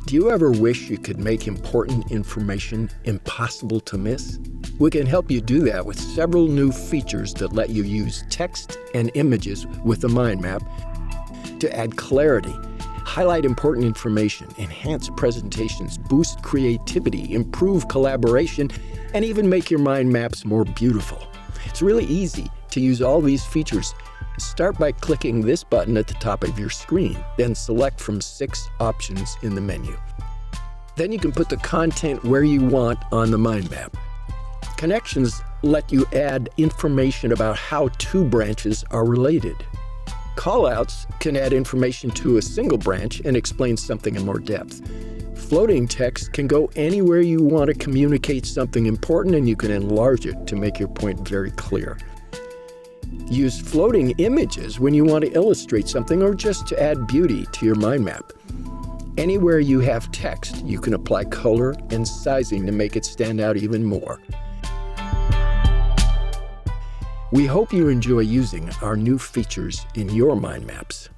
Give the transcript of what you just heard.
Do you ever wish you could make important information impossible to miss? We can help you do that with several new features that let you use text and images with the mind map to add clarity, highlight important information, enhance presentations, boost creativity, improve collaboration, and even make your mind maps more beautiful. It's really easy to use all these features. Start by clicking this button at the top of your screen, then select from 6 options in the menu. Then you can put the content where you want on the mind map. Connections let you add information about how 2 branches are related. Callouts can add information to a single branch and explain something in more depth. Floating text can go anywhere you want to communicate something important, and you can enlarge it to make your point very clear. Use floating images when you want to illustrate something or just to add beauty to your mind map. Anywhere you have text, you can apply color and sizing to make it stand out even more. We hope you enjoy using our new features in your mind maps.